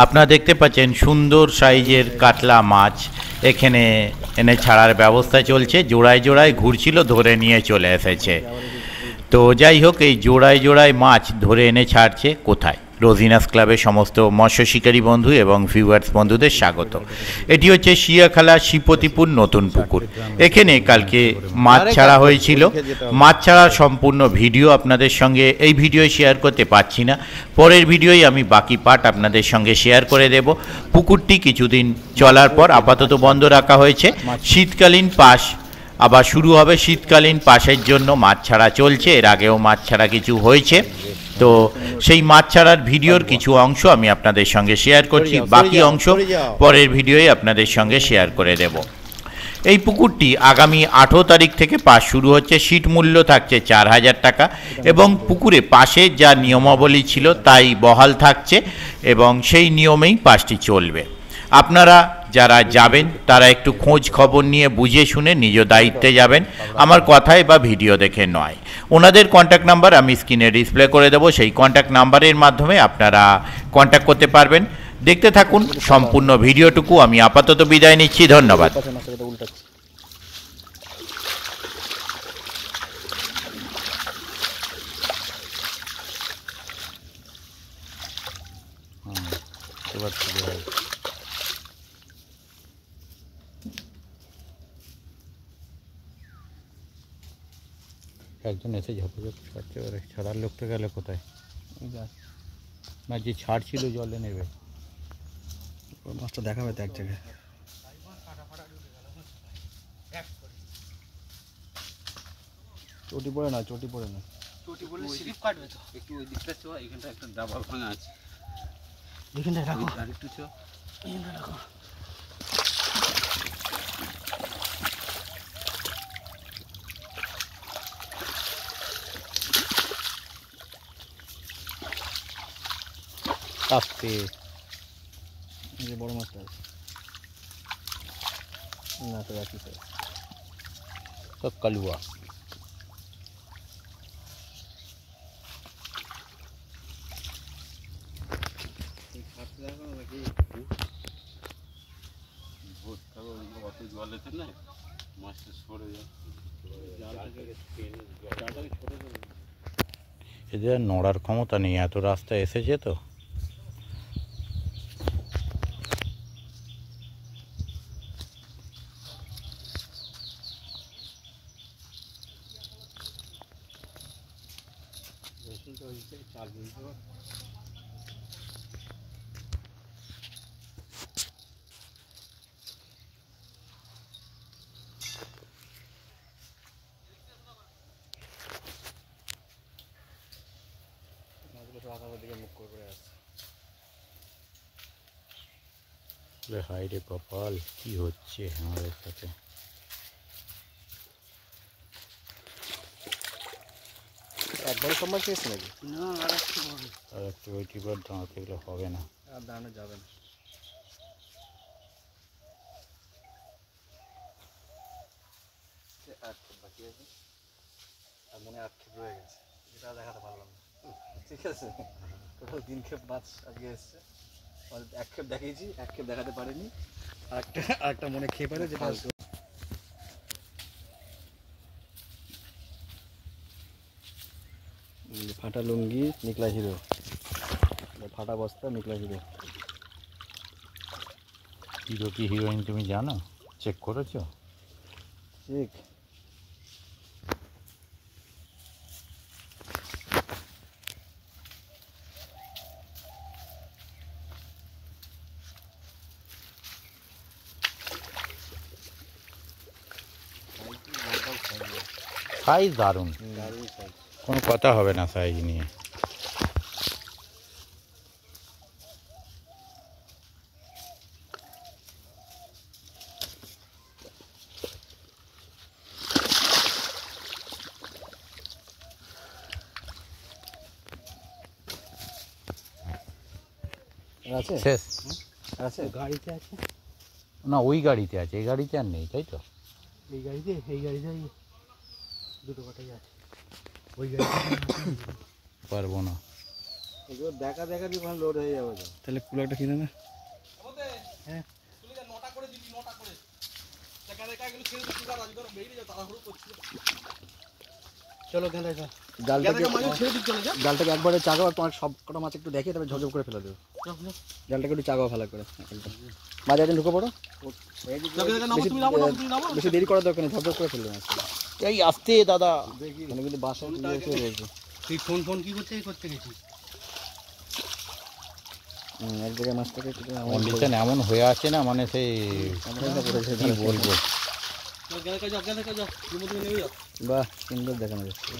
আপনারা দেখতে পাচ্ছেন সুন্দর সাইজের কাতলা মাছ এখানে এনে ছাড়ার ব্যবস্থা চলছে। জোড়ায় জোড়ায় ঘুরছিল, ধরে নিয়ে চলে এসেছে। তো যাই হোক, এই জোড়ায় জোড়ায় মাছ ধরে এনে ছাড়ছে কোথায়? রোজিনাস ক্লাবের সমস্ত মৎস্য শিকারী বন্ধু এবং ভিউয়ার্স বন্ধুদের স্বাগত। এটি হচ্ছে শিয়াখালা শ্রীপতিপুর নতুন পুকুর। এখানে কালকে মাছ ছাড়া হয়েছিল। মাছ ছাড়ার সম্পূর্ণ ভিডিও আপনাদের সঙ্গে এই ভিডিও শেয়ার করতে পারছি না, পরের ভিডিওই আমি বাকি পার্ট আপনাদের সঙ্গে শেয়ার করে দেব। পুকুরটি কিছুদিন চলার পর আপাতত বন্ধ রাখা হয়েছে। শীতকালীন পাস আবার শুরু হবে। শীতকালীন পাসের জন্য মাছ ছাড়া চলছে, এর আগেও মাছ ছাড়া কিছু হয়েছে। তো সেই মাছ ছাড়ার ভিডিওর কিছু অংশ আমি আপনাদের সঙ্গে শেয়ার করছি, বাকি অংশ পরের ভিডিওয়ে আপনাদের সঙ্গে শেয়ার করে দেব। এই পুকুরটি আগামী 18 তারিখ থেকে পাস শুরু হচ্ছে। সিট মূল্য থাকছে 4000 টাকা এবং পুকুরে পাশে যা নিয়মাবলী ছিল তাই বহাল থাকছে এবং সেই নিয়মেই পাসটি চলবে। আপনারা যারা যাবেন তারা একটু খোঁজ খবর নিয়ে বুঝে শুনে নিজ দায়িত্বে যাবেন, আমার কথায় বা ভিডিও দেখে নয়। ওনাদের কন্ট্যাক্ট নাম্বার আমি স্ক্রিনে ডিসপ্লে করে দেবো, সেই কন্ট্যাক্ট নাম্বারের মাধ্যমে আপনারা কন্ট্যাক্ট করতে পারবেন। দেখতে থাকুন সম্পূর্ণ ভিডিওটুকু। আমি আপাতত বিদায় নিচ্ছি, ধন্যবাদ। একজন এসে ঝপঝপ ছাড়ছে, এবারে ছাড়ার লোকটা গেলে কোথায়? না, যে ছাড়ছিল জলে নেবে, মাছটা দেখাবে তো এক জায়গায়। চটি পড়ে না, চটি পড়ে না, চটি পড়লে স্লিপ কাটবে তো। একটু ওই দিকটা চ, এখানটা একটা ডাবল ভাঙা আছে, এখানটা রাখো, আর একটু চ, এখানটা রাখো। আস্তে এই যে বড় মাছটা আছে না, তো একই সাইজ, তো কালুয়া। অত জলেতে না মাছটা সরে যায়। এদের নড়ার ক্ষমতা নেই, এত রাস্তা এসেছে তো। হায় রে কপাল, কি হচ্ছে আমাদের সাথে? একবারে সব মাছ খেয়েছে নাকি? না, আর একটু ওই টিপার দাঁড়াতে গেলে হবে না, আর দাঁড়ানো যাবে না। বাকি আছে আর মনে আক্ষেপ রয়ে গেছে, এটা দেখাতে পারলাম না। ঠিক আছে, টোটাল 3 ক্ষেপ মাছ আজকে এসছে। এক ক্ষেপ দেখিয়েছি, এক ক্ষেপ দেখাতে পারিনি। আরেকটা মনে খেয়ে পারে, যেটা ফাটা লুঙ্গি নিকলা হিরো, ফাটা বস্তা নিকলা হিরো। হিরো কি হিরোইন তুমি জানো? চেক করেছো? ঠিক সাইজ দারুণ, কোনো কথা হবে না সাইজ নিয়ে। আছে, শেষ আছে গাড়িতে আছে না? ওই গাড়িতে আছে, এই গাড়িতে আর নেই, তাই তো? এই গাড়িতে দুটো কাটাই আছে। ওই গাড়িতে পারবো না, এগুলো দেখা দেখা দিয়ে ওখানে লোড হয়ে যাবে। তাহলে কুলারটা কিনে না। হ্যাঁ চলো জালটাকে একবারে চাগাও আর তোমার সব কটা মাছ একটু দেখে তবে ঝপঝপ করে ফেলে দেবো। জালটাকে একটু চাগাও ভালো করে বাজারে ঢুকে পড়ো। বেশি দেরি করার দরকার নেই, ঝপঝপ করে ফেলবে মাছ। এই আসতে দাদা মানে কিন্তু বাসা রয়েছে। তুই ফোন ফোন কি করতে গেছিস? এক জায়গায় মাছটাকে কন্ডিশন এমন হয়ে আছে না, মানে সেই কি বলবো। বাহ সুন্দর দেখানো যাচ্ছে।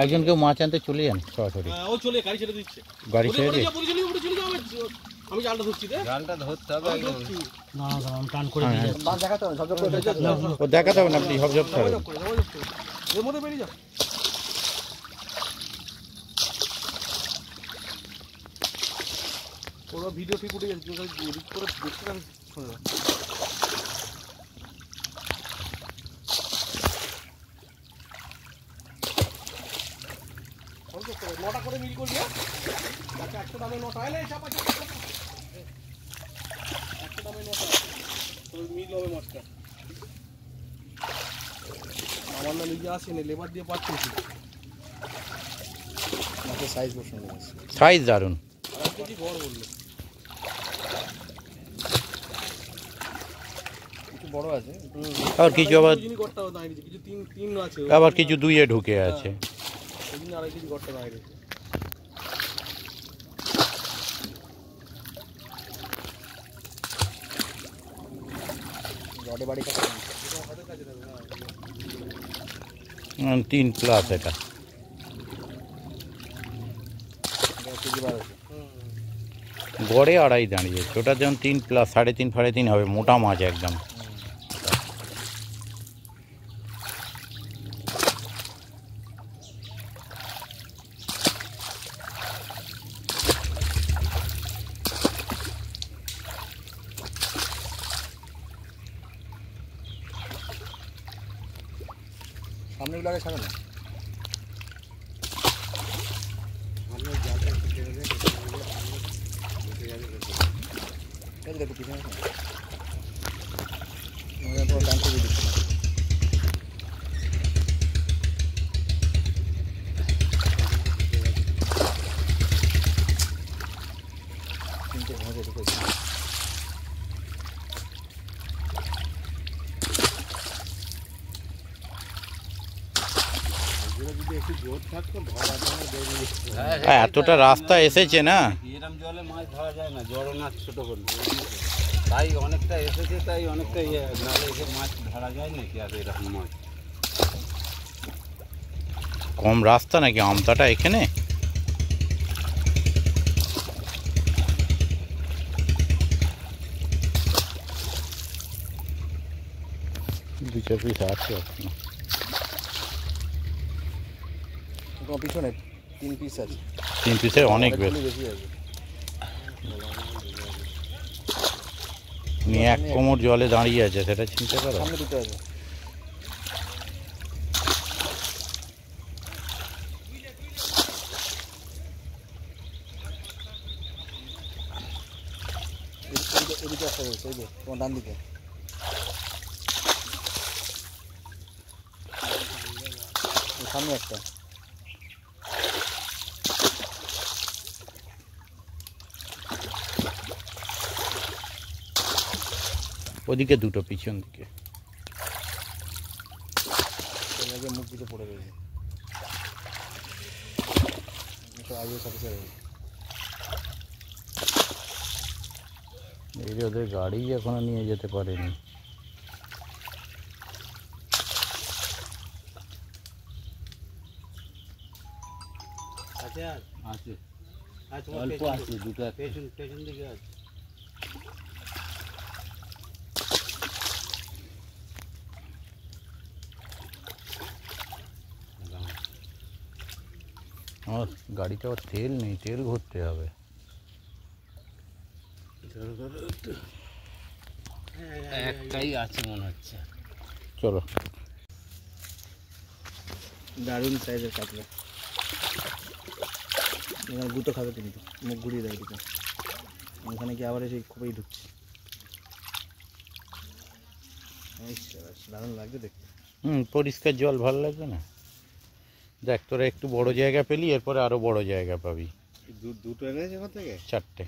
একজন কেউ মাছ আনতে চলে যান সরাসরি, ও চলে গাড়ি ছেড়ে দিচ্ছে। গাড়ি ছেড়ে দিয়ে। আমি জালটা ধরছি রে, জালটা ধরতে হবে একদম। না আমি টান করে দিয়ে যাচ্ছি। মাছ দেখাতে হবে ঝপঝপ করে ও দেখাতে হবে না, আপনি ঝপঝপ ছাড়েন। এর মধ্যে বেরিয়ে যা। ওরা ভিডিও ঠিক উঠে যাচ্ছে, এডিট করে দেখতে আমি শুনে না। নটা করে মিল করবি, 100 দামে নটা এলে চাপা 100 দামে নটা তোর মিল হবে মাছটা। আমার না নিজে আসেনি, লেবার দিয়ে পাচ্ছি। মাছের সাইজ খুব সুন্দর আছে, সাইজ দারুণ। আর কেজি বড় বললো, একটু বড় আছে। আবার কিছু আবার গড়টা দাঁড়িয়েছে, কিছু তিন আছে, আবার কিছু দুইয়ে ঢুকে আছে। ওই জন্য 2.5 কেজি গড়টা দাঁড়িয়েছে। রডে বাড়ি কাছে 3+ এটা। কেজি 12। গড়ে 2.5 দাঁড়িয়েছে, ওটা যেমন 3+, 3.5 3.5 হবে, মোটা মাছ একদম। সামনেগুলো আগে ছাড়ো না। দেখো পিছনে ডান থেকে দিচ্ছি। কিন্তু ভালো ঢুকেছে। এতটা রাস্তা এসেছে না, এরম জলে মাছ ধরা যায় না, জল না ছোট করলে, তাই অনেকটা এসেছে, তাই অনেকটা নালে এসে মাছ ধরা যায় নাকি আর এরকম মাছ। কম রাস্তা নাকি আমতাটা এখানে। দু চার পিস আছে এখনো। তোমার পিছনে 3 পিস আছে, 3 পিসের অনেক বেশি বেশি আছে। নিয়ে 1 কোমর জলে দাঁড়িয়ে আছে, সেটা চিনতে পারো। সামনে দুটো আছে। এদিকে একটা রয়েছে, এই যে তোমার ডান দিকে। সামনে একটা। ওদিকে দুটো, পিছন দিকে। মুখ দিকে পড়ে রয়েছে। আইএস অফিসার এই যে ওদের গাড়ি এখনো নিয়ে যেতে পারেনি। আছে অল্প আছে, দুটো পেছন দিকে আছে। আমার গাড়িতে আবার তেল নেই, তেল ভরতে হবে। একটাই আছে মনে হচ্ছে। চলো। দারুণ সাইজের কাতলা। এখানে গুঁতো খাবে কিন্তু, মুখ ঘুরিয়ে দেয় দিকে। ওখানে কি আবার এসে খুবই ঢুকছে। দারুণ লাগবে দেখতে। পরিষ্কার জল ভালো লাগবে না? দেখ তোরা একটু বড় জায়গা পেলি, এরপরে আরো বড় জায়গা পাবি। দুটো এনেছে ওখান থেকে? 4টে।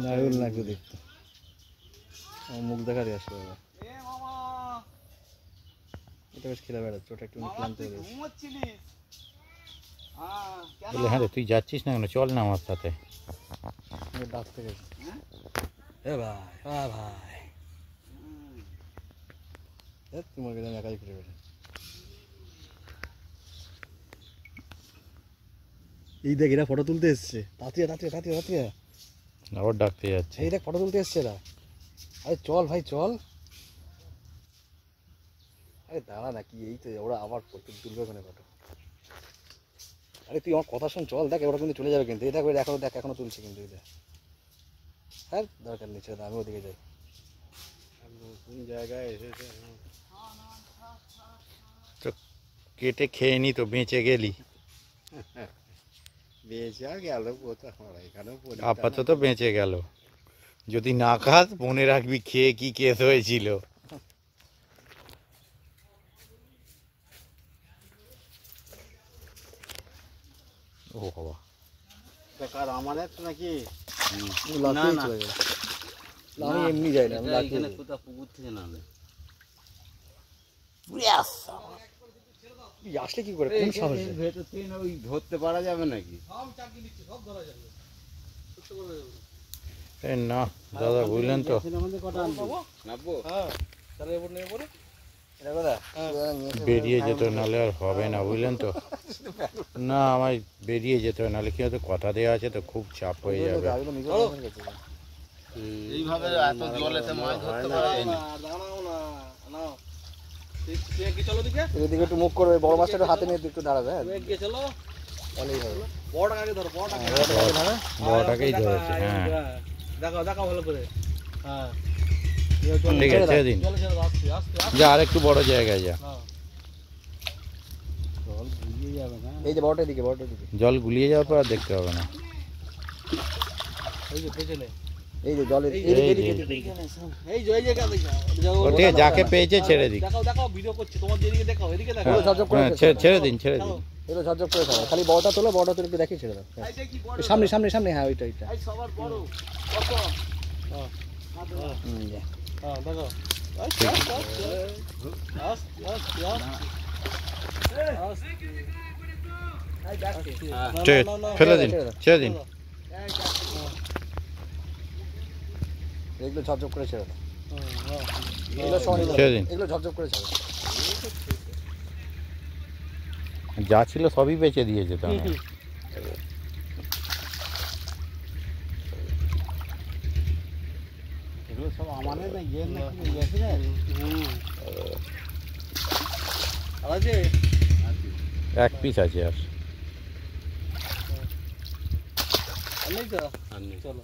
দারুণ লাগবে দেখতে। আমার মুখ দেখা দিয়ে আসবে বাবা। এটা বেশ খেলে বেড়াচ্ছে, ওটা একটু ক্লান্ত হয়ে গেছে। বলে হ্যাঁ রে, তুই যাচ্ছিস না কেন? চল না আমার সাথে। ডাকতে গেছে। এ ভাই, ভাই তোমার কাছে একাই ফিরে বেড়ে। এই দেখ, এরা ফটো তুলতে এসছে। তাড়াতাড়ি তাড়াতাড়ি তাড়াতাড়ি তাড়াতাড়ি আবার ডাকতে যাচ্ছে। এই দেখ ফটো তুলতে এসছে এরা। আরে চল ভাই চল। আরে দাঁড়া নাকি, এই তো ওরা আবার তুলবে ওখানে ফটো। আরে তুই আমার কথা শোন, চল। দেখ ওরা কিন্তু চলে যাবে কিন্তু। এই দেখ এখনো, দেখ এখনো তুলছে কিন্তু। এই দেখ, হ্যাঁ দরকার নেই, ছেড়ে আমি ওদিকে যাই। কোন জায়গায় এসেছে? তো কেটে খেয়ে নি তো বেঁচে গেলি। বেঁচে আর গেল এখানেও আপাতত বেঁচে গেল। যদি না খাস মনে রাখবি খেয়ে কি কেস হয়েছিল। ও বাবা, কার আমাদের নাকি? লাফিয়ে চলে গেল। আমি এমনি যাই না, আমি লাফিয়ে এখানে যাই। কোথাও পুকুর থেকে নামে। তুই আসলে কি করে, কোন সাহসে? ভেতর থেকে ওই ধরতে পারা যাবে নাকি? না দাদা বুঝলেন তো, আমাদের কটা নামবো? হ্যাঁ তাহলে এবার নেবে পরে এটা কথা বেরিয়ে যেতে নাহলে আর হবে না, বুঝলেন তো। না আমায় বেরিয়ে যেতে হয়, নাহলে কি হয়তো কথা দেওয়া আছে তো, খুব চাপ হয়ে যাবে। এইভাবে এত জলেতে মাছ ধরতে পারা যায় না। এদিকে একটু মুখ করবে, বড় মাছটা একটু হাতে নিয়ে একটু দাঁড়াবে। হ্যাঁ অনেক হবে। বড়টাকেই ধরেছে। হ্যাঁ দেখাও ভালো করে। হ্যাঁ ঠিক আছে, ছেড়ে দিন। যা আর একটু বড় জায়গায় যা। জল গুলিয়ে যাবে না? এই যে বড়টার দিকে, বড়টার দিকে। জল গুলিয়ে যাওয়ার পর আর দেখতে হবে না। এই যে পেছনে, এই যে জলের এই এদিকে যে। এদিকে। এই যে ও ঠিক আছে, যাকে পেয়েছে ছেড়ে দিক। দেখাও ভিডিও করছি, তোমার এদিকে দেখাও, এদিকে দেখাও। এগুলো ঝপঝপ করে হ্যাঁ, ছেড়ে দিন ছেড়ে দিন। এগুলো ঝপঝপ করে খাবে। খালি বড়টা তোলো, বড়টা তুলে একটু দেখি ছেড়ে দাও। এইটা কি বড়? সামনে সামনে সামনে, হ্যাঁ ওইটা ওইটা। এই সবার বড় কত? যা। হ্যাঁ দেখাও। ফেলে দিন, ছেড়ে দিন। এগুলো ঝপঝপ করে ছেড়ে দাও। এগুলো ছেড়ে দিন। এগুলো ঝপঝপ করে ছেড়ে দাও। যা ছিল সবই বেচে দিয়েছে তো। এগুলো সব আমাদের না, ইয়ে নাকি গেছে রে? আছে এক পিস আছে আর। নেই তো, আর নেই। চলো।